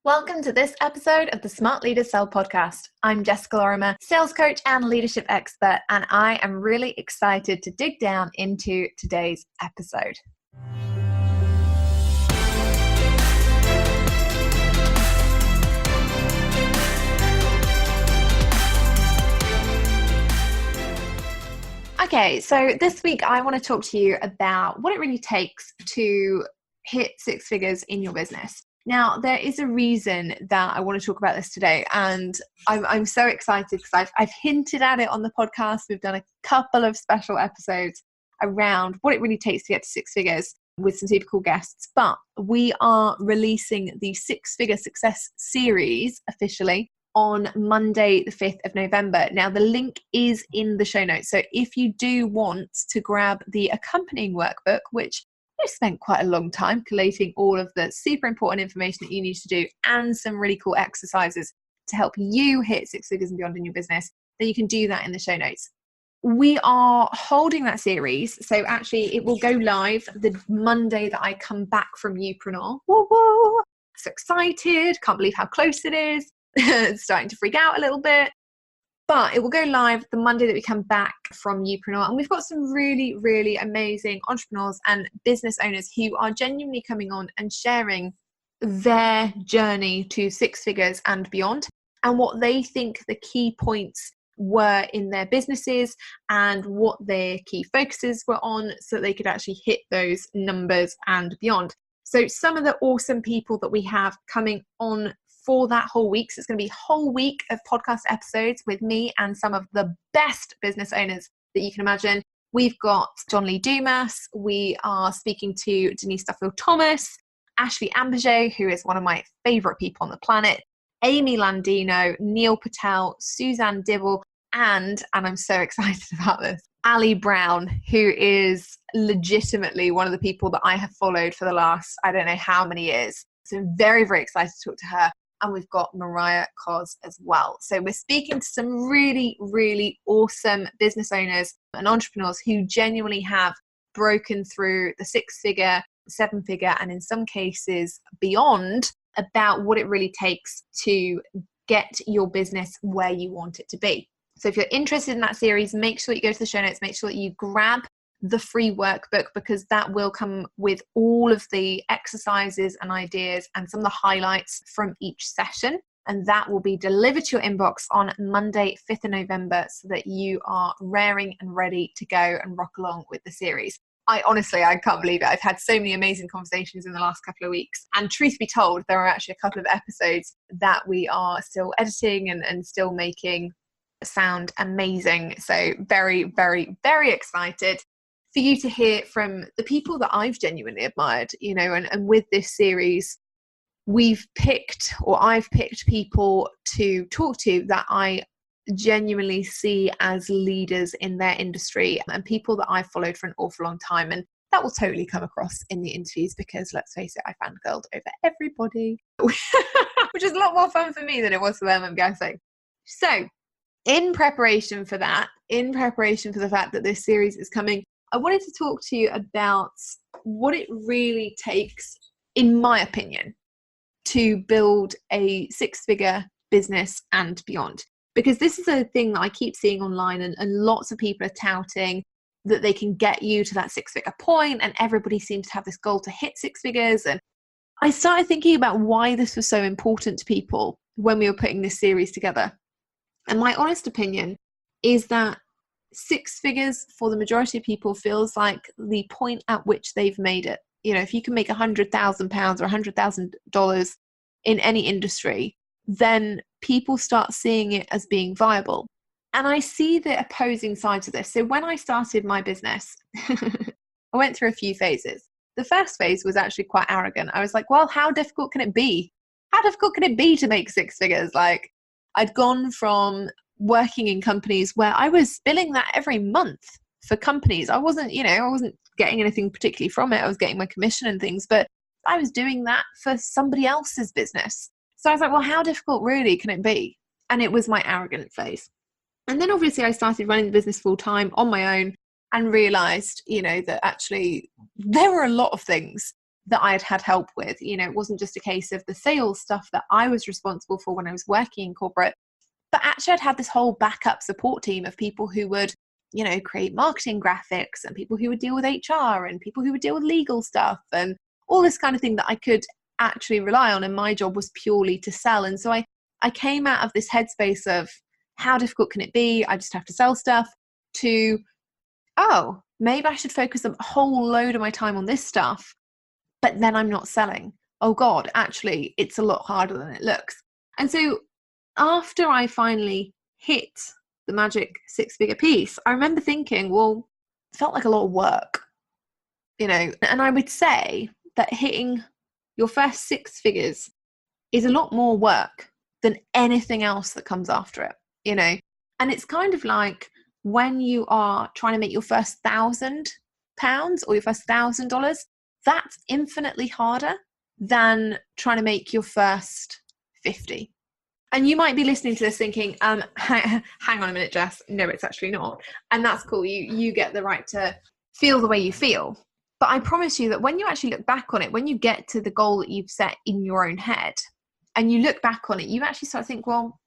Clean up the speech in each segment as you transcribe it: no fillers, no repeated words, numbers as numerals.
Welcome to this episode of the Smart Leaders Sell podcast. I'm Jessica Lorimer, sales coach and leadership expert, and I am really excited to dig down into today's episode. Okay, so this week I want to talk to you about what it really takes to hit six figures in your business. Now, there is a reason that I want to talk about this today, and I'm so excited because I've hinted at it on the podcast. We've done a couple of special episodes around what it really takes to get to six figures with some super cool guests, but we are releasing the Six Figure Success series officially on Monday, the 5th of November. Now, the link is in the show notes, so if you do want to grab the accompanying workbook, which I spent quite a long time collating all of the super important information that you need to do and some really cool exercises to help you hit six figures and beyond in your business, then you can do that in the show notes. We are holding that series. So actually it will go live the Monday that I come back from Upreneur. Whoa, whoa. So excited. Can't believe how close it is. It's starting to freak out a little bit. But it will go live the Monday that we come back from Upreneur. And we've got some really, really amazing entrepreneurs and business owners who are genuinely coming on and sharing their journey to six figures and beyond, and what they think the key points were in their businesses and what their key focuses were on so that they could actually hit those numbers and beyond. So some of the awesome people that we have coming on for that whole week. So it's going to be a whole week of podcast episodes with me and some of the best business owners that you can imagine. We've got Lee Dumas. We are speaking to Denise Duffield-Thomas, Ashley Ambirge, who is one of my favorite people on the planet, Amy Landino, Neil Patel, Suzanne Dibble, and I'm so excited about this, Ali Brown, who is legitimately one of the people that I have followed for the last, I don't know how many years. So I'm very, very excited to talk to her. And we've got Mariah Cos as well. So we're speaking to some really, really awesome business owners and entrepreneurs who genuinely have broken through the six-figure, seven-figure, and in some cases beyond, about what it really takes to get your business where you want it to be. So if you're interested in that series, make sure you go to the show notes, make sure that you grab the free workbook, because that will come with all of the exercises and ideas and some of the highlights from each session. And that will be delivered to your inbox on Monday, 5th of November, so that you are raring and ready to go and rock along with the series. I can't believe it. I've had so many amazing conversations in the last couple of weeks. And truth be told, there are actually a couple of episodes that we are still editing and still making sound amazing. So very, very, very excited for you to hear from the people that I've genuinely admired, and with this series, I've picked people to talk to that I genuinely see as leaders in their industry and people that I've followed for an awful long time. And that will totally come across in the interviews because, let's face it, I fangirled over everybody, which is a lot more fun for me than it was for them, I'm guessing. So in preparation for that, in preparation for the fact that this series is coming, I wanted to talk to you about what it really takes, in my opinion, to build a six-figure business and beyond. Because this is a thing that I keep seeing online, and lots of people are touting that they can get you to that six-figure point, and everybody seems to have this goal to hit six figures. And I started thinking about why this was so important to people when we were putting this series together. And my honest opinion is that six figures for the majority of people feels like the point at which they've made it. If you can make £100,000 or $100,000 in any industry, then people start seeing it as being viable. And I see the opposing sides of this. So when I started my business, I went through a few phases. The first phase was actually quite arrogant. I was like, well, how difficult can it be? How difficult can it be to make six figures? Like, I'd gone from working in companies where I was billing that every month for companies. I wasn't getting anything particularly from it. I was getting my commission and things, but I was doing that for somebody else's business. So I was like, well, how difficult really can it be? And it was my arrogant phase. And then obviously I started running the business full time on my own and realized, that actually there were a lot of things that I had help with. It wasn't just a case of the sales stuff that I was responsible for when I was working in corporate, but actually I'd had this whole backup support team of people who would, create marketing graphics, and people who would deal with HR, and people who would deal with legal stuff, and all this kind of thing that I could actually rely on. And my job was purely to sell. And so I came out of this headspace of how difficult can it be? I just have to sell stuff, to, oh, maybe I should focus a whole load of my time on this stuff, but then I'm not selling. Oh God, actually, it's a lot harder than it looks. And so after I finally hit the magic 6-figure piece, I remember thinking, well, it felt like a lot of work, and I would say that hitting your first 6 figures is a lot more work than anything else that comes after it, and it's kind of like when you are trying to make your first £1,000 or your first $1,000, that's infinitely harder than trying to make your first 50. And you might be listening to this thinking, hang on a minute, Jess. No, it's actually not. And that's cool. You get the right to feel the way you feel. But I promise you that when you actually look back on it, when you get to the goal that you've set in your own head and you look back on it, you actually start to think, well,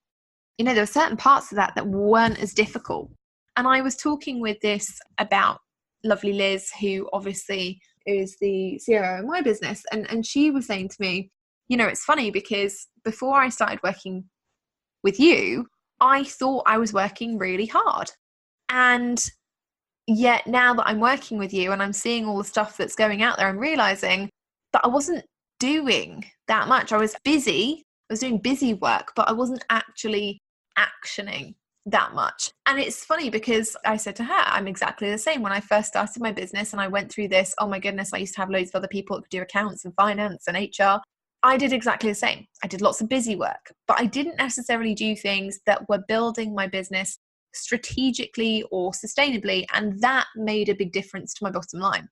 there were certain parts of that weren't as difficult. And I was talking with this about lovely Liz, who obviously is the CRO in my business. And she was saying to me, it's funny because before I started working with you, I thought I was working really hard. And yet now that I'm working with you and I'm seeing all the stuff that's going out there, I'm realizing that I wasn't doing that much. I was busy. I was doing busy work, but I wasn't actually actioning that much. And it's funny because I said to her, I'm exactly the same. When I first started my business and I went through this, oh my goodness, I used to have loads of other people that could do accounts and finance and HR. I did exactly the same. I did lots of busy work, but I didn't necessarily do things that were building my business strategically or sustainably. And that made a big difference to my bottom line.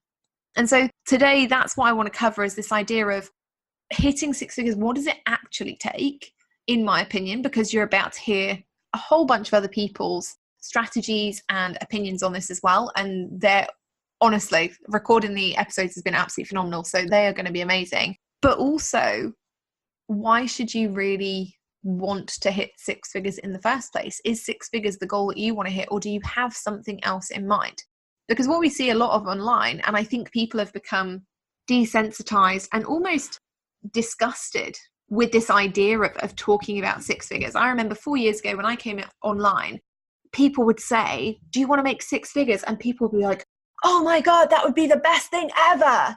And so today, that's what I want to cover, is this idea of hitting 6 figures. What does it actually take, in my opinion? Because you're about to hear a whole bunch of other people's strategies and opinions on this as well. And they're, honestly, recording the episodes has been absolutely phenomenal. So they are going to be amazing. But also, why should you really want to hit 6 figures in the first place? Is 6 figures the goal that you want to hit, or do you have something else in mind? Because what we see a lot of online, and I think people have become desensitized and almost disgusted with this idea of talking about 6 figures. I remember 4 years ago when I came online, people would say, do you want to make 6 figures? And people would be like, oh my God, that would be the best thing ever.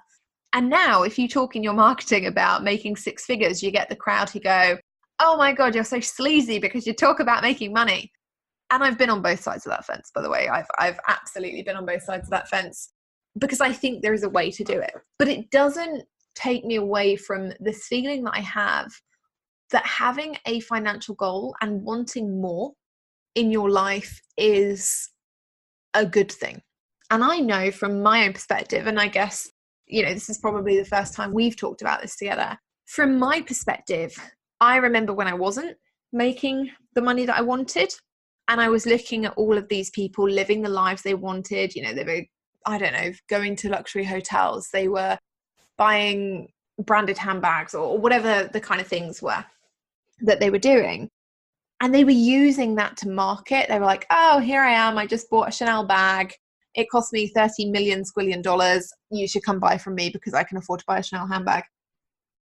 And now if you talk in your marketing about making 6 figures, you get the crowd who go, oh my God, you're so sleazy because you talk about making money. And I've been on both sides of that fence, by the way. I've absolutely been on both sides of that fence, because I think there is a way to do it. But it doesn't take me away from this feeling that I have that having a financial goal and wanting more in your life is a good thing. And I know from my own perspective, and I guess, this is probably the first time we've talked about this together. From my perspective, I remember when I wasn't making the money that I wanted, and I was looking at all of these people living the lives they wanted. They were, going to luxury hotels. They were buying branded handbags or whatever the kind of things were that they were doing. And they were using that to market. They were like, oh, here I am. I just bought a Chanel bag. It cost me $30 million squillion dollars. You should come buy from me because I can afford to buy a Chanel handbag.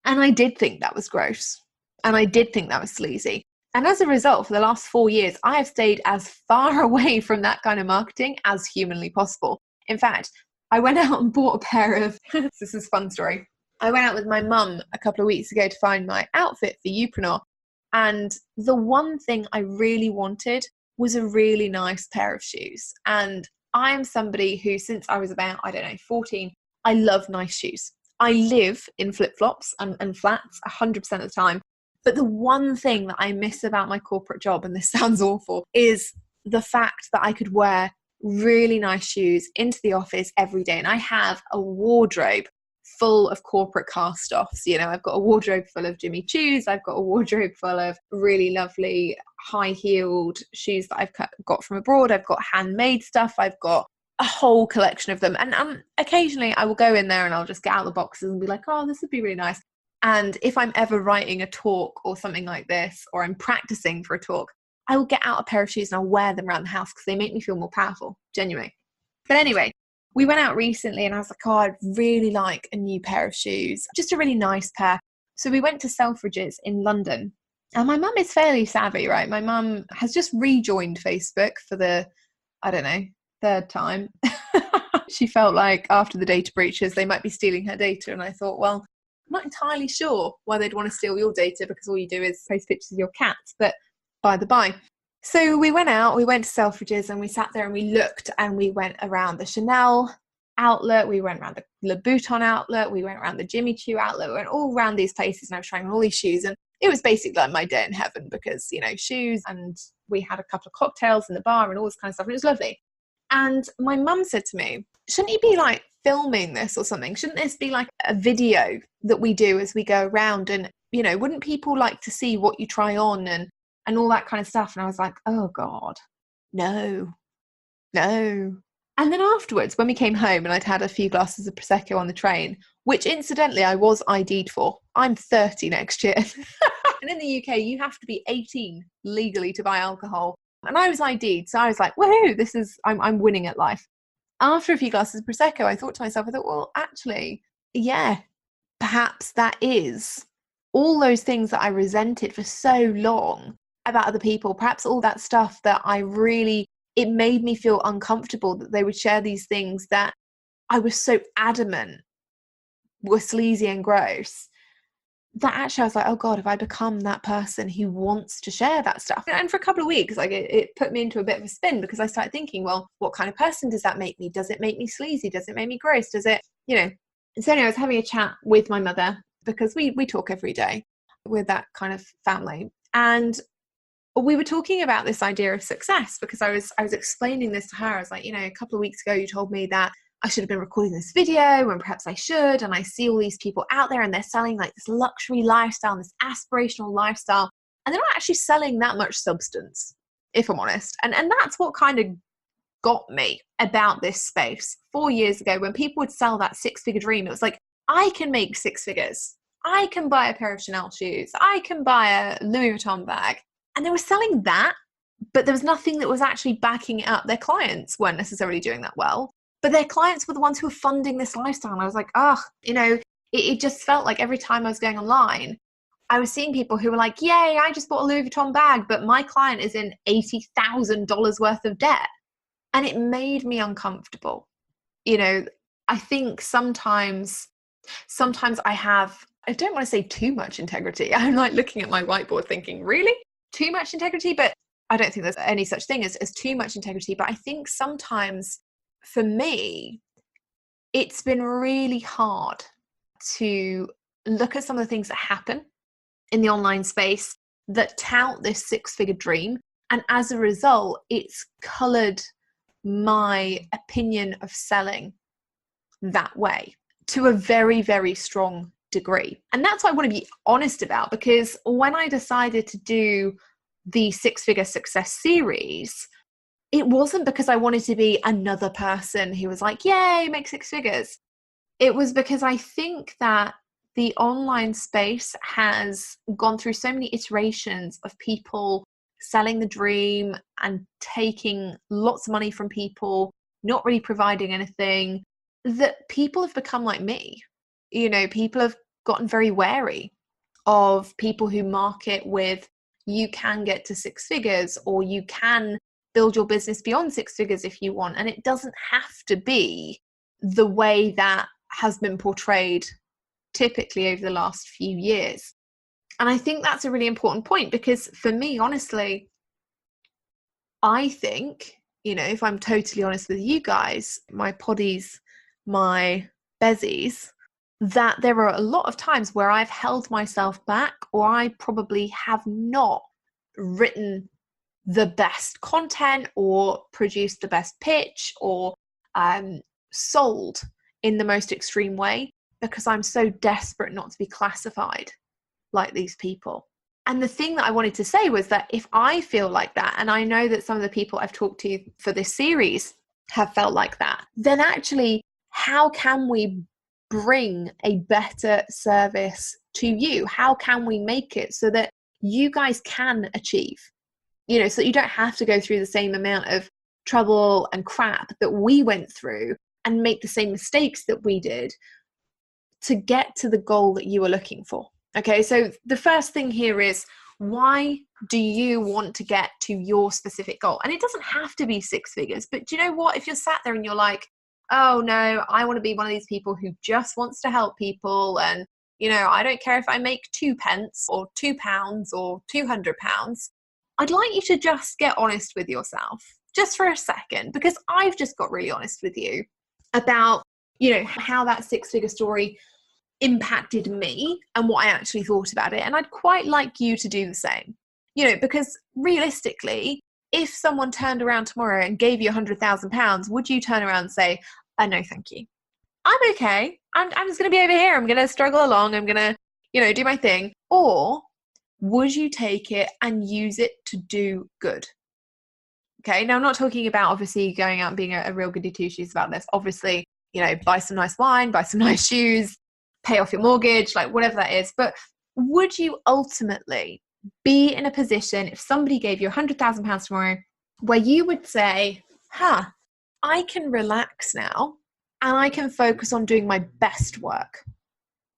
And I did think that was gross. And I did think that was sleazy. And as a result, for the last 4 years, I have stayed as far away from that kind of marketing as humanly possible. In fact, I went out and bought a pair of, this is a fun story. I went out with my mum a couple of weeks ago to find my outfit for Youpreneur. And the one thing I really wanted was a really nice pair of shoes. And I am somebody who, since I was about, 14, I love nice shoes. I live in flip-flops and flats 100% of the time. But the one thing that I miss about my corporate job, and this sounds awful, is the fact that I could wear really nice shoes into the office every day. And I have a wardrobe full of corporate cast-offs. I've got a wardrobe full of Jimmy Choos. I've got a wardrobe full of really lovely high-heeled shoes that I've got from abroad. I've got handmade stuff. I've got a whole collection of them. And occasionally I will go in there and I'll just get out the boxes and be like, oh, this would be really nice. And if I'm ever writing a talk or something like this, or I'm practicing for a talk, I will get out a pair of shoes and I'll wear them around the house because they make me feel more powerful, genuinely. But anyway, we went out recently and I was like, oh, I'd really like a new pair of shoes, just a really nice pair. So we went to Selfridges in London. And my mum is fairly savvy, right? My mum has just rejoined Facebook for the, I don't know, third time. She felt like after the data breaches, they might be stealing her data. And I thought, well, I'm not entirely sure why they'd want to steal your data because all you do is post pictures of your cats, but by the by. So we went out, we went to Selfridges and we sat there and we looked and we went around the Chanel outlet, we went around the Louboutin outlet, we went around the Jimmy Choo outlet, we went all around these places and I was trying on all these shoes and it was basically like my day in heaven because, you know, shoes, and we had a couple of cocktails in the bar and all this kind of stuff and it was lovely. And my mum said to me, shouldn't you be like filming this or something? Shouldn't this be like a video that we do as we go around? And, you know, wouldn't people like to see what you try on and all that kind of stuff? And I was like, oh God, no. And then afterwards, when we came home and I'd had a few glasses of Prosecco on the train, which incidentally I was ID'd for. I'm 30 next year. And in the UK, you have to be 18 legally to buy alcohol. And I was ID'd. So I was like, woohoo, I'm winning at life. After a few glasses of Prosecco, I thought to myself, well, actually, yeah, perhaps that is all those things that I resented for so long about other people. Perhaps all that stuff that it made me feel uncomfortable that they would share these things that I was so adamant were sleazy and gross, that actually I was like, oh God, have I become that person who wants to share that stuff? And for a couple of weeks, like it put me into a bit of a spin because I started thinking, well, what kind of person does that make me? Does it make me sleazy? Does it make me gross? Does it, you know? And so anyway, I was having a chat with my mother because we talk every day with that kind of family. And we were talking about this idea of success because I was explaining this to her. I was like, you know, a couple of weeks ago, you told me that I should have been recording this video and perhaps I should. And I see all these people out there and they're selling like this luxury lifestyle, this aspirational lifestyle, and they're not actually selling that much substance, if I'm honest. And that's what kind of got me about this space 4 years ago when people would sell that six-figure dream. It was like, I can make six figures. I can buy a pair of Chanel shoes. I can buy a Louis Vuitton bag. And they were selling that, but there was nothing that was actually backing it up. Their clients weren't necessarily doing that well, but their clients were the ones who were funding this lifestyle. And I was like, it just felt like every time I was going online, I was seeing people who were like, yay, I just bought a Louis Vuitton bag, but my client is in $80,000 worth of debt. And it made me uncomfortable. You know, I think sometimes I don't want to say too much integrity. I'm like looking at my whiteboard thinking, really? Too much integrity? But I don't think there's any such thing as too much integrity. But I think sometimes for me, it's been really hard to look at some of the things that happen in the online space that tout this six-figure dream. And as a result, it's colored my opinion of selling that way to a very, very strong degree. And that's what I want to be honest about, because when I decided to do the six-figure success series, it wasn't because I wanted to be another person who was like, yay, make six figures. It was because I think that the online space has gone through so many iterations of people selling the dream and taking lots of money from people, not really providing anything, that people have become like me. You know, people have gotten very wary of people who market with, you can get to six figures, or you can build your business beyond six figures if you want. And it doesn't have to be the way that has been portrayed typically over the last few years. And I think that's a really important point, because for me, honestly, I think, you know, if I'm totally honest with you guys, my poddies, my bezies, that there are a lot of times where I've held myself back, or I probably have not written the best content or produced the best pitch or sold in the most extreme way, because I'm so desperate not to be classified like these people. And the thing that I wanted to say was that if I feel like that, and I know that some of the people I've talked to for this series have felt like that, then actually, how can we bring a better service to you? How can we make it so that you guys can achieve, so that you don't have to go through the same amount of trouble and crap that we went through and make the same mistakes that we did to get to the goal that you are looking for? Okay, so the first thing here is, why do you want to get to your specific goal? And it doesn't have to be six figures, but do you know what? If you're sat there and you're like, oh no, I want to be one of these people who just wants to help people, and I don't care if I make 2 pence or £2 or £200, I'd like you to just get honest with yourself just for a second, because I've just got really honest with you about, how that six-figure story impacted me and what I actually thought about it. And I'd quite like you to do the same, because realistically, if someone turned around tomorrow and gave you £100,000, would you turn around and say, no, thank you, I'm okay, I'm just going to be over here, I'm going to struggle along, I'm going to, do my thing? Or would you take it and use it to do good? Okay, now I'm not talking about obviously going out and being a real goody two-shoes about this. Obviously, buy some nice wine, buy some nice shoes, pay off your mortgage, like whatever that is. But would you ultimately be in a position, if somebody gave you £100,000 tomorrow, where you would say, I can relax now and I can focus on doing my best work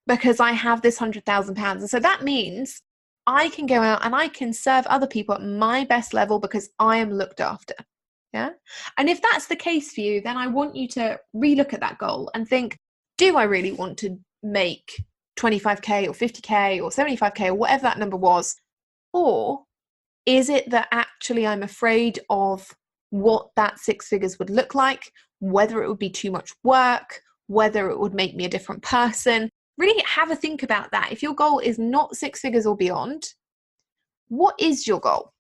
because I have this £100,000. And so that means I can go out and I can serve other people at my best level because I am looked after. Yeah. And if that's the case for you, then I want you to relook at that goal and think, do I really want to make 25k or 50k or 75k or whatever that number was? Or is it that actually I'm afraid of what that six figures would look like, whether it would be too much work, whether it would make me a different person? Really have a think about that. If your goal is not six figures or beyond, what is your goal?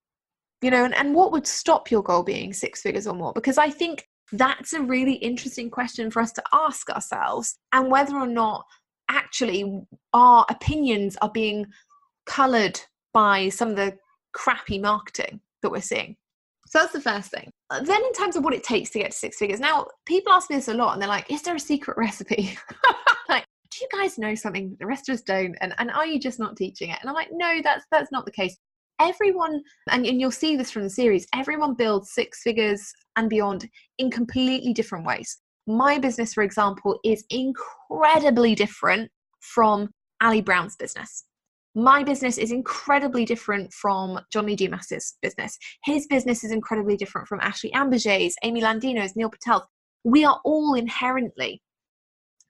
And what would stop your goal being six figures or more? Because I think that's a really interesting question for us to ask ourselves, and whether or not actually our opinions are being colored by some of the crappy marketing that we're seeing. So that's the first thing. Then in terms of what it takes to get to six figures, now people ask me this a lot and they're like, is there a secret recipe? Like, do you guys know something that the rest of us don't? And are you just not teaching it? And I'm like, no, that's not the case. Everyone, and you'll see this from the series, everyone builds six figures and beyond in completely different ways. My business, for example, is incredibly different from Ali Brown's business. My business is incredibly different from John Lee Dumas's business. His business is incredibly different from Ashley Ambirge's, Amy Landino's, Neil Patel's. We are all inherently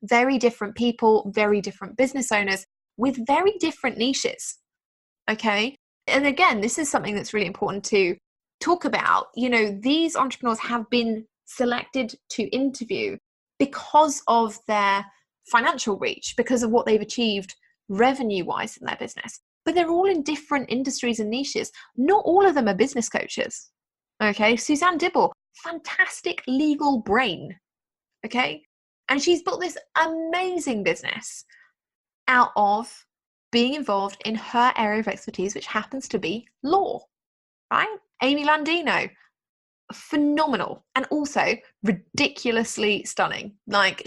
very different people, very different business owners with very different niches. Okay. And again, this is something that's really important to talk about. These entrepreneurs have been selected to interview because of their financial reach, because of what they've achieved revenue-wise in their business. But they're all in different industries and niches. Not all of them are business coaches. Okay. Suzanne Dibble, fantastic legal brain. Okay. And she's built this amazing business out of being involved in her area of expertise, which happens to be law, right? Amy Landino, phenomenal, and also ridiculously stunning. Like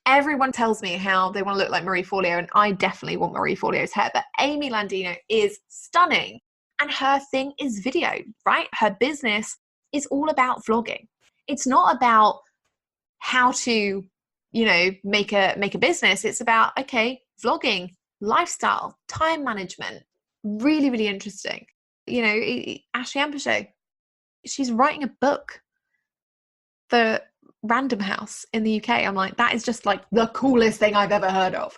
everyone tells me how they want to look like Marie Forleo, and I definitely want Marie Forleo's hair, but Amy Landino is stunning, and her thing is video, right? Her business is all about vlogging. It's not about how to, make a business. It's about, vlogging, lifestyle, time management. Really, really interesting. Ashley Ambirge, she's writing a book for Random House in the UK. I'm like, that is just like the coolest thing I've ever heard of.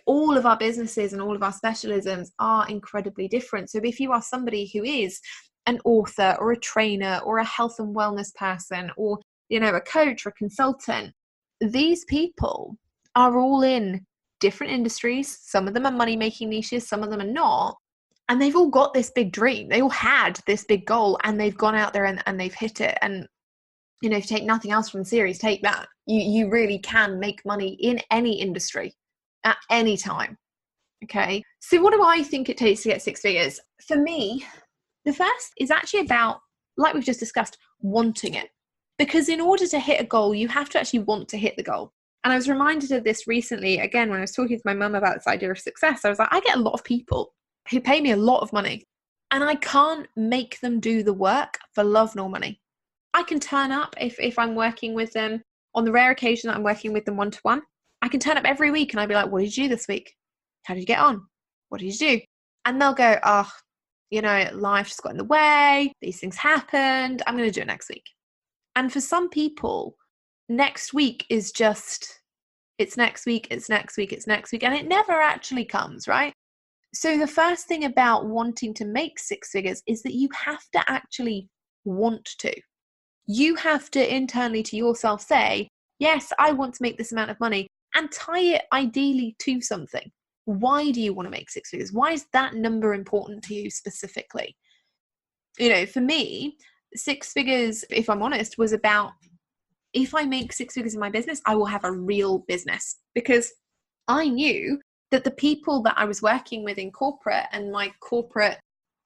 All of our businesses and all of our specialisms are incredibly different. So if you are somebody who is an author or a trainer or a health and wellness person or, a coach or a consultant, these people are all in different industries. Some of them are money-making niches, some of them are not. And they've all got this big dream. They all had this big goal and they've gone out there and they've hit it. And, if you take nothing else from the series, take that. You really can make money in any industry at any time. Okay. So what do I think it takes to get six figures? For me, the first is actually about, like we've just discussed, wanting it. Because in order to hit a goal, you have to actually want to hit the goal. And I was reminded of this recently, again, when I was talking to my mum about this idea of success. I was like, I get a lot of people who pay me a lot of money, and I can't make them do the work for love nor money. I can turn up if I'm working with them, on the rare occasion that I'm working with them one-to-one. I can turn up every week and I'd be like, what did you do this week? How did you get on? What did you do? And they'll go, oh, life just got in the way. These things happened. I'm going to do it next week. And for some people, next week is just, it's next week, it's next week, it's next week. And it never actually comes, right? So the first thing about wanting to make six figures is that you have to actually want to. You have to internally to yourself say, yes, I want to make this amount of money, and tie it ideally to something. Why do you want to make six figures? Why is that number important to you specifically? For me, six figures, if I'm honest, was about, if I make six figures in my business, I will have a real business, because I knew that the people that I was working with in corporate and my corporate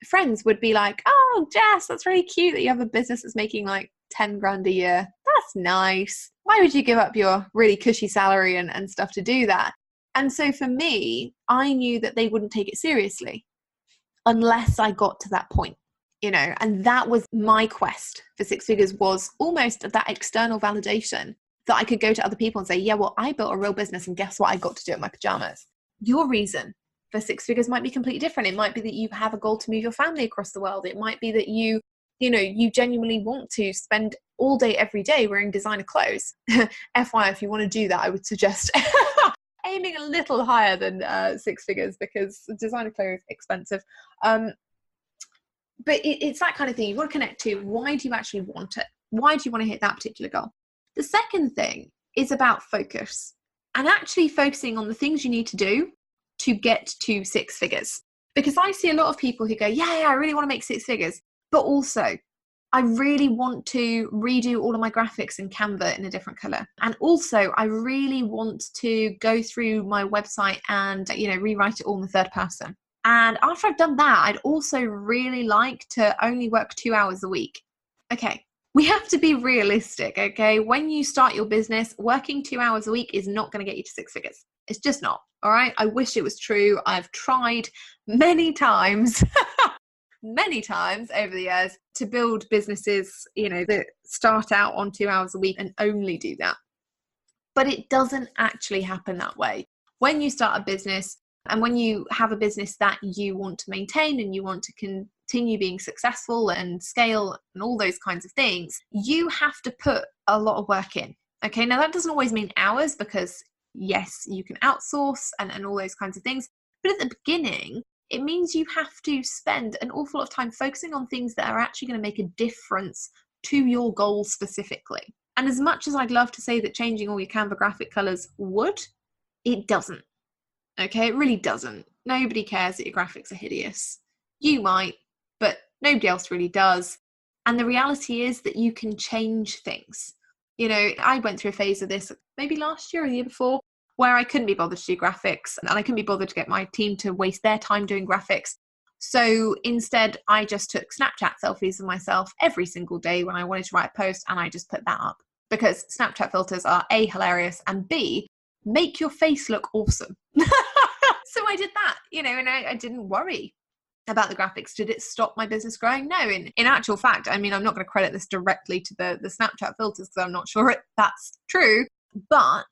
friends would be like, oh, Jess, that's really cute that you have a business that's making like 10 grand a year. That's nice. Why would you give up your really cushy salary and stuff to do that? And so for me, I knew that they wouldn't take it seriously unless I got to that point, and that was my quest for six figures, was almost that external validation that I could go to other people and say, yeah, well, I built a real business and guess what? I got to do it in my pajamas. Your reason for six figures might be completely different. It might be that you have a goal to move your family across the world. It might be that you genuinely want to spend all day, every day wearing designer clothes. FYI, if you want to do that, I would suggest aiming a little higher than six figures, because designer clothes are expensive. But it's that kind of thing. You've got to connect to, why do you actually want it? Why do you want to hit that particular goal? The second thing is about focus, and actually focusing on the things you need to do to get to six figures. Because I see a lot of people who go, yeah, I really want to make six figures, but also I really want to redo all of my graphics in Canva in a different color. And also I really want to go through my website and, rewrite it all in the third person. And after I've done that, I'd also really like to only work 2 hours a week. Okay. We have to be realistic, okay? When you start your business, working 2 hours a week is not going to get you to six figures. It's just not, all right? I wish it was true. I've tried many times, many times over the years to build businesses, that start out on 2 hours a week and only do that. But it doesn't actually happen that way. When you start a business, and when you have a business that you want to maintain and you want to continue being successful and scale and all those kinds of things, you have to put a lot of work in. Okay, now that doesn't always mean hours, because yes, you can outsource and all those kinds of things. But at the beginning, it means you have to spend an awful lot of time focusing on things that are actually going to make a difference to your goals specifically. And as much as I'd love to say that changing all your Canva graphic colors would, it doesn't. Okay, it really doesn't. Nobody cares that your graphics are hideous. You might, but nobody else really does. And the reality is that you can change things. I went through a phase of this maybe last year or the year before, where I couldn't be bothered to do graphics, and I couldn't be bothered to get my team to waste their time doing graphics. So instead, I just took Snapchat selfies of myself every single day when I wanted to write a post, and I just put that up. Because Snapchat filters are A, hilarious, and B, make your face look awesome. So I did that, and I didn't worry about the graphics. Did it stop my business growing? No. In actual fact, I'm not going to credit this directly to the Snapchat filters, because I'm not sure that's true. But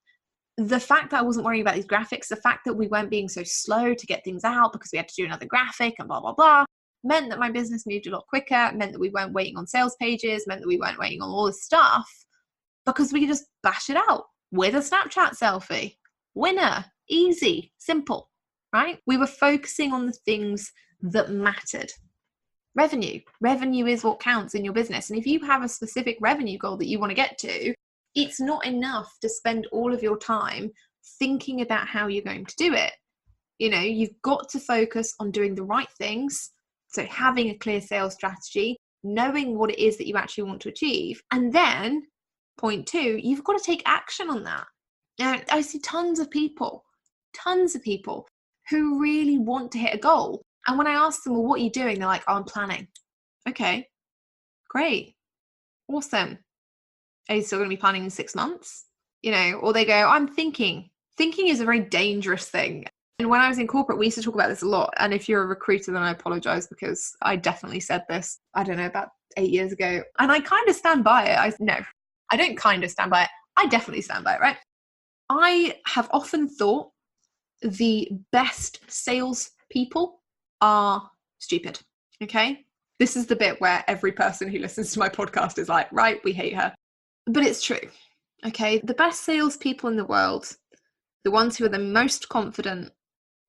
the fact that I wasn't worrying about these graphics, the fact that we weren't being so slow to get things out because we had to do another graphic and blah, blah, blah, meant that my business moved a lot quicker, meant that we weren't waiting on sales pages, meant that we weren't waiting on all this stuff, because we could just bash it out with a Snapchat selfie. Winner, easy, simple. Right? We were focusing on the things that mattered. Revenue is what counts in your business. And if you have a specific revenue goal that you want to get to, it's not enough to spend all of your time thinking about how you're going to do it. You've got to focus on doing the right things. So having a clear sales strategy, knowing what it is that you actually want to achieve. And then point 2, you've got to take action on that. Now, I see tons of people who really want to hit a goal. And when I ask them, well, what are you doing? They're like, oh, I'm planning. Okay, great. Awesome. Are you still going to be planning in 6 months? Or they go, I'm thinking. Thinking is a very dangerous thing. And when I was in corporate, we used to talk about this a lot. And if you're a recruiter, then I apologize, because I definitely said this, I don't know, about 8 years ago. And I kind of stand by it. I don't kind of stand by it. I definitely stand by it, right? I have often thought the best sales people are stupid. Okay. This is the bit where every person who listens to my podcast is like, right, we hate her. But it's true. Okay. The best salespeople in the world, the ones who are the most confident,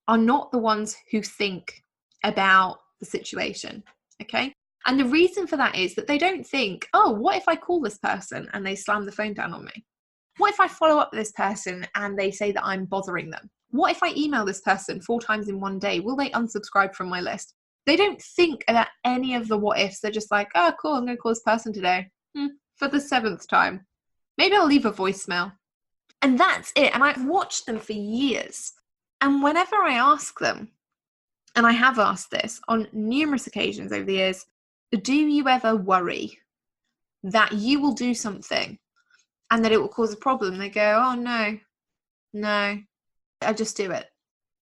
are not the ones who think about the situation. Okay. And the reason for that is that they don't think, oh, what if I call this person and they slam the phone down on me? What if I follow up with this person and they say that I'm bothering them? What if I email this person 4 times in one day? Will they unsubscribe from my list? They don't think about any of the what ifs. They're just like, oh, cool, I'm going to call this person today for the 7th time. Maybe I'll leave a voicemail. And that's it. And I've watched them for years. And whenever I ask them, and I have asked this on numerous occasions over the years, do you ever worry that you will do something and that it will cause a problem? They go, oh, no, I just do it.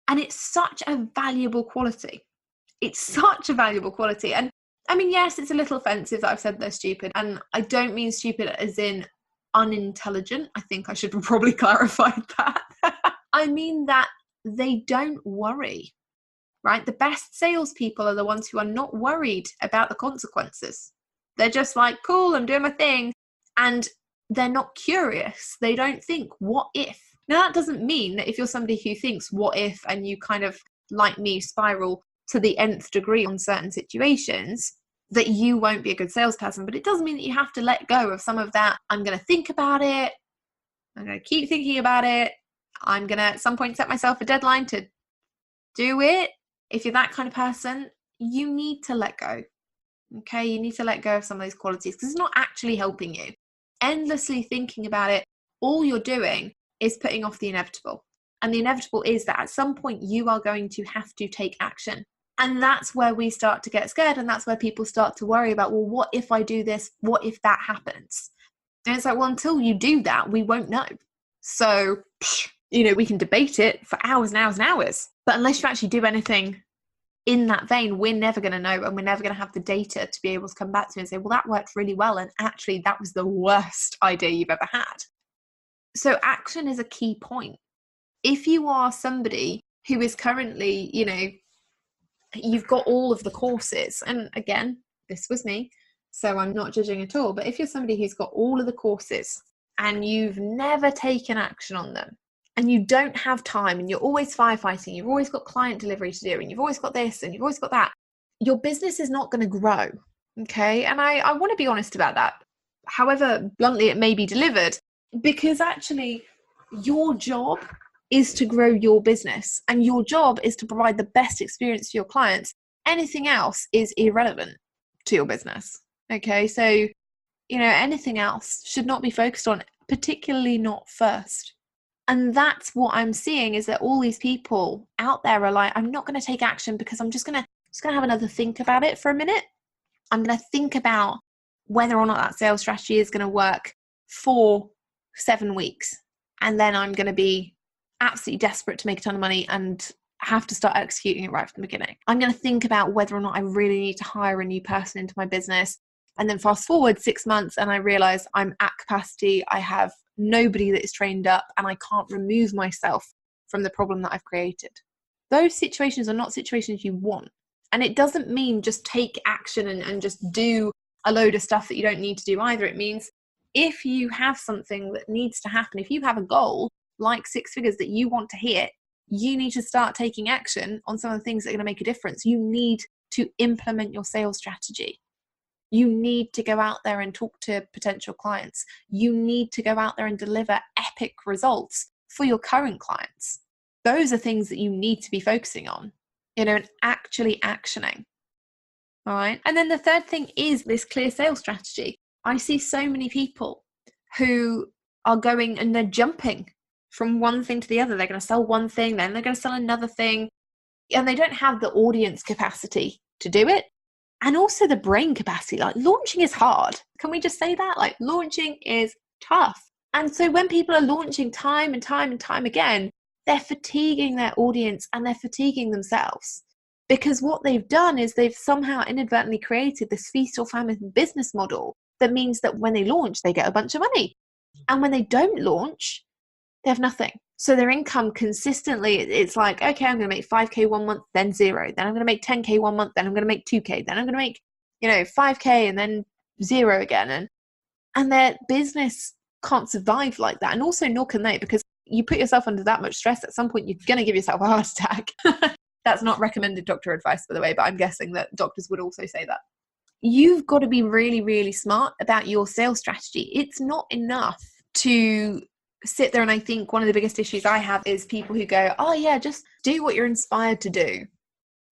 And it's such a valuable quality. It's such a valuable quality. And I mean, yes, it's a little offensive that I've said they're stupid. And I don't mean stupid as in unintelligent. I think I should have probably clarified that. I mean that they don't worry, right? The best salespeople are the ones who are not worried about the consequences. They're just like, cool, I'm doing my thing. And they're not curious. They don't think, what if? Now, that doesn't mean that if you're somebody who thinks, what if, and you kind of, like me, spiral to the nth degree on certain situations, that you won't be a good salesperson. But it doesn't mean that you have to let go of some of that. I'm going to think about it. I'm going to keep thinking about it. I'm going to at some point set myself a deadline to do it. If you're that kind of person, you need to let go. Okay, you need to let go of some of those qualities because it's not actually helping you. Endlessly thinking about it, all you're doing is putting off the inevitable. And the inevitable is that at some point you are going to have to take action. And that's where we start to get scared. And that's where people start to worry about, well, what if I do this? What if that happens? And it's like, well, until you do that, we won't know. So, we can debate it for hours and hours and hours. But unless you actually do anything in that vein, we're never going to know, and we're never going to have the data to be able to come back to and say, well, that worked really well. And actually, that was the worst idea you've ever had. So action is a key point. If you are somebody who is currently, you've got all of the courses, and again, this was me, so I'm not judging at all, but if you're somebody who's got all of the courses and you've never taken action on them, and you don't have time, and you're always firefighting, you've always got client delivery to do, and you've always got this, and you've always got that, your business is not going to grow, okay? And I want to be honest about that, however bluntly it may be delivered, because actually your job is to grow your business, and your job is to provide the best experience for your clients. Anything else is irrelevant to your business, okay? So, anything else should not be focused on, particularly not first. And that's what I'm seeing, is that all these people out there are like, I'm not going to take action because I'm just going to have another think about it for a minute. I'm going to think about whether or not that sales strategy is going to work for 7 weeks. And then I'm going to be absolutely desperate to make a ton of money and have to start executing it right from the beginning. I'm going to think about whether or not I really need to hire a new person into my business. And then fast forward 6 months and I realize I'm at capacity. I have nobody that is trained up and I can't remove myself from the problem that I've created. Those situations are not situations you want. And it doesn't mean just take action and just do a load of stuff that you don't need to do either. It means if you have something that needs to happen, if you have a goal like 6 figures that you want to hit, you need to start taking action on some of the things that are going to make a difference. You need to implement your sales strategy. You need to go out there and talk to potential clients. You need to go out there and deliver epic results for your current clients. Those are things that you need to be focusing on, and actually actioning. All right. And then the third thing is this clear sales strategy. I see so many people who are going and they're jumping from one thing to the other. They're going to sell one thing, then they're going to sell another thing, and they don't have the audience capacity to do it. And also the brain capacity. Like, launching is hard. Can we just say that? Like, launching is tough. And so when people are launching time and time and time again, they're fatiguing their audience and they're fatiguing themselves. Because what they've done is they've somehow inadvertently created this feast or famine business model that means that when they launch, they get a bunch of money. And when they don't launch, they have nothing. So their income consistently, it's like, okay, I'm going to make 5K one month, then 0. Then I'm going to make 10K one month, then I'm going to make 2K. Then I'm going to make, 5K and then 0 again. And their business can't survive like that. And also nor can they, because you put yourself under that much stress, at some point you're going to give yourself a heart attack. That's not recommended doctor advice, by the way, but I'm guessing that doctors would also say that. You've got to be really, really smart about your sales strategy. It's not enough to sit there. And I think one of the biggest issues I have is people who go, oh yeah, just do what you're inspired to do.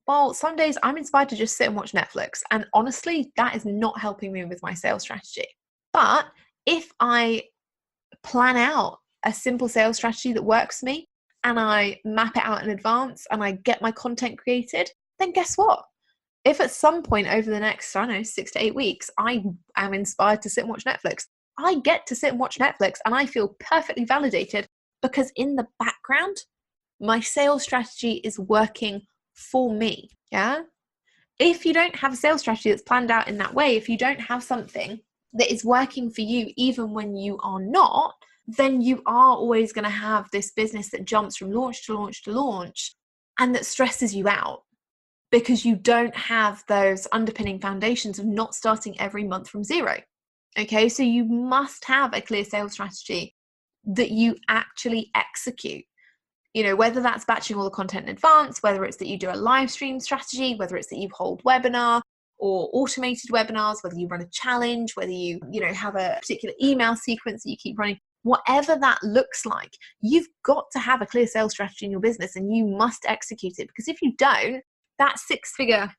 Well, some days I'm inspired to just sit and watch Netflix. And honestly, that is not helping me with my sales strategy. But if I plan out a simple sales strategy that works for me and I map it out in advance and I get my content created, then guess what? If at some point over the next, 6 to 8 weeks, I am inspired to sit and watch Netflix, I get to sit and watch Netflix and I feel perfectly validated because in the background, my sales strategy is working for me. Yeah. If you don't have a sales strategy that's planned out in that way, if you don't have something that is working for you, even when you are not, then you are always going to have this business that jumps from launch to launch to launch and that stresses you out because you don't have those underpinning foundations of not starting every month from 0. Okay, so you must have a clear sales strategy that you actually execute. Whether that's batching all the content in advance, whether it's that you do a live stream strategy, whether it's that you hold webinar or automated webinars, whether you run a challenge, whether you have a particular email sequence that you keep running, whatever that looks like, you've got to have a clear sales strategy in your business and you must execute it. Because if you don't, that 6-figure,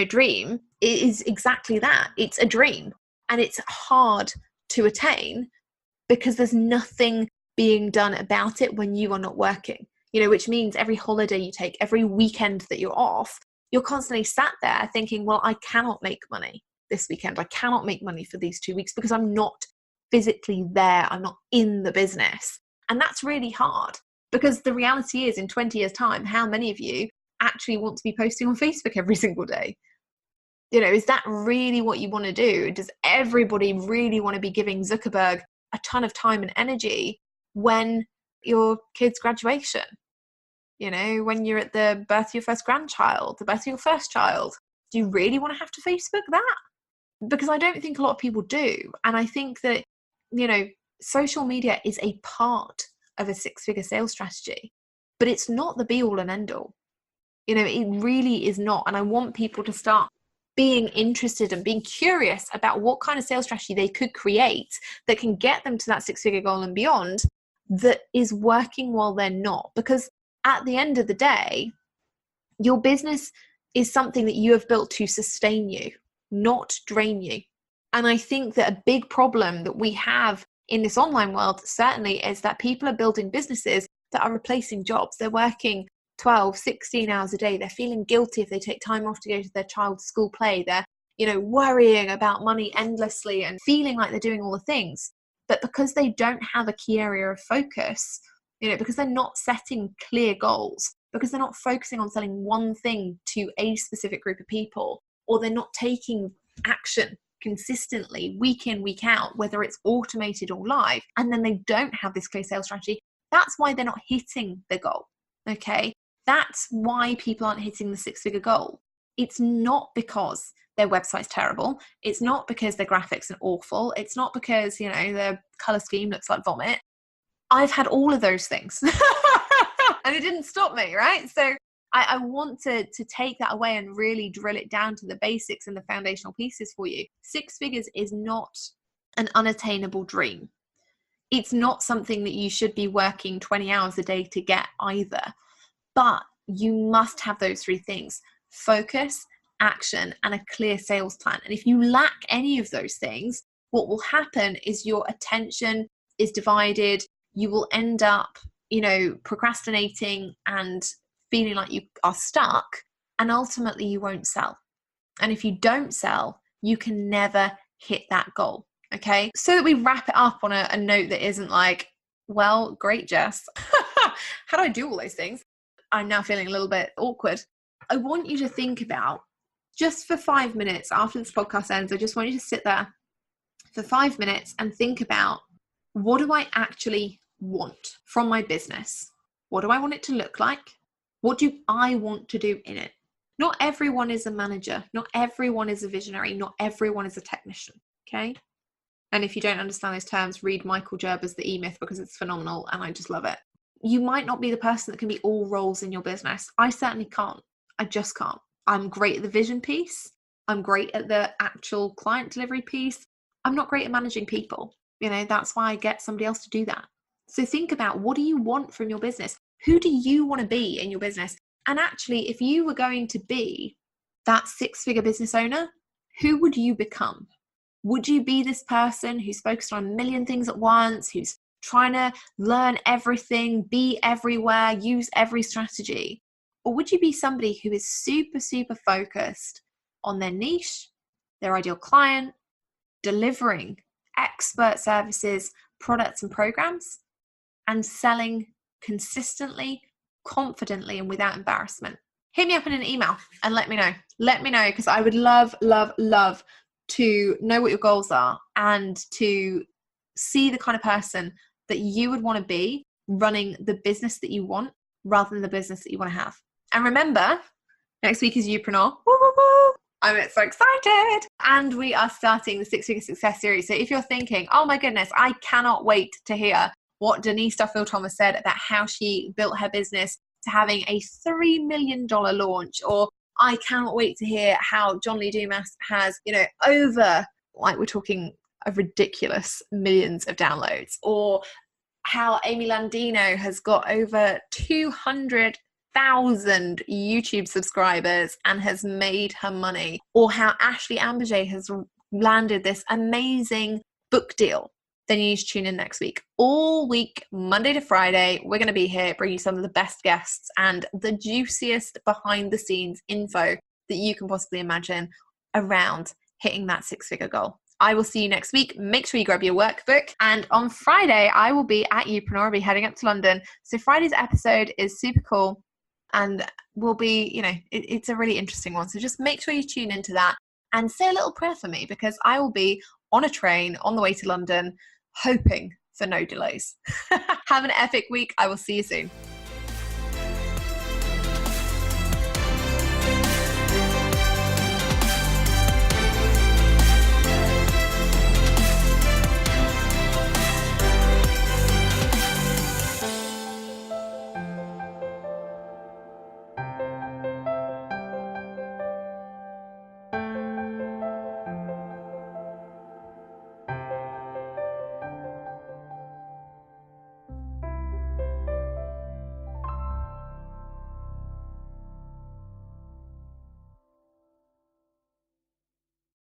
dream is exactly that. It's a dream and it's hard to attain because there's nothing being done about it when you are not working, which means every holiday you take, every weekend that you're off, you're constantly sat there thinking, well, I cannot make money this weekend. I cannot make money for these 2 weeks because I'm not physically there. I'm not in the business. And that's really hard because the reality is in 20 years time, how many of you actually want to be posting on Facebook every single day? Is that really what you want to do? Does everybody really want to be giving Zuckerberg a ton of time and energy when your kid's graduation? When you're at the birth of your first grandchild, the birth of your first child, do you really want to have to Facebook that? Because I don't think a lot of people do. And I think that, social media is a part of a 6-figure sales strategy, but it's not the be all and end all. It really is not. And I want people to start being interested and being curious about what kind of sales strategy they could create that can get them to that 6-figure goal and beyond, that is working while they're not. Because at the end of the day, your business is something that you have built to sustain you, not drain you. And I think that a big problem that we have in this online world certainly is that people are building businesses that are replacing jobs. They're working 12, 16 hours a day. They're feeling guilty if they take time off to go to their child's school play. They're, worrying about money endlessly and feeling like they're doing all the things. But because they don't have a key area of focus, because they're not setting clear goals, because they're not focusing on selling one thing to a specific group of people, or they're not taking action consistently week in, week out, whether it's automated or live, and then they don't have this clear sales strategy, that's why they're not hitting the goal. Okay. That's why people aren't hitting the 6-figure goal. It's not because their website's terrible. It's not because their graphics are awful. It's not because, their color scheme looks like vomit. I've had all of those things and it didn't stop me, right? So I want to take that away and really drill it down to the basics and the foundational pieces for you. 6 figures is not an unattainable dream. It's not something that you should be working 20 hours a day to get either. But you must have those 3 things: focus, action, and a clear sales plan. And if you lack any of those things, what will happen is your attention is divided. You will end up, procrastinating and feeling like you are stuck, and ultimately you won't sell. And if you don't sell, you can never hit that goal. Okay, so that we wrap it up on a note that isn't like, well, great, Jess. How do I do all those things? I'm now feeling a little bit awkward. I want you to think about, just for 5 minutes after this podcast ends, I just want you to sit there for 5 minutes and think about, what do I actually want from my business? What do I want it to look like? What do I want to do in it? Not everyone is a manager. Not everyone is a visionary. Not everyone is a technician. Okay. And if you don't understand those terms, read Michael Gerber's The E-Myth, because it's phenomenal and I just love it. You might not be the person that can be all roles in your business. I certainly can't. I just can't. I'm great at the vision piece. I'm great at the actual client delivery piece. I'm not great at managing people. That's why I get somebody else to do that. So think about, what do you want from your business? Who do you want to be in your business? And actually, if you were going to be that 6-figure business owner, who would you become? Would you be this person who's focused on a million things at once, who's trying to learn everything, be everywhere, use every strategy? Or would you be somebody who is super, super focused on their niche, their ideal client, delivering expert services, products and programs, and selling consistently, confidently, and without embarrassment? Hit me up in an email and let me know. Let me know, because I would love, love, love to know what your goals are and to see the kind of person that you would want to be running the business that you want, rather than the business that you want to have. And remember, next week is Youpreneur. Woo, woo, woo. I'm so excited. And we are starting the 6-figure success series. So if you're thinking, oh my goodness, I cannot wait to hear what Denise Duffield-Thomas said about how she built her business to having a $3 million launch, or I cannot wait to hear how John Lee Dumas has, over, like, we're talking a ridiculous millions of downloads, or how Amy Landino has got over 200,000 YouTube subscribers and has made her money, or how Ashley Ambirge has landed this amazing book deal, then you need to tune in next week. All week, Monday to Friday, we're going to be here bringing you some of the best guests and the juiciest behind the scenes info that you can possibly imagine around hitting that 6-figure goal. I will see you next week. Make sure you grab your workbook. And on Friday, I will be at Youpreneur. I'll be heading up to London. So Friday's episode is super cool and will be, it's a really interesting one. So just make sure you tune into that and say a little prayer for me, because I will be on a train on the way to London, hoping for no delays. Have an epic week. I will see you soon.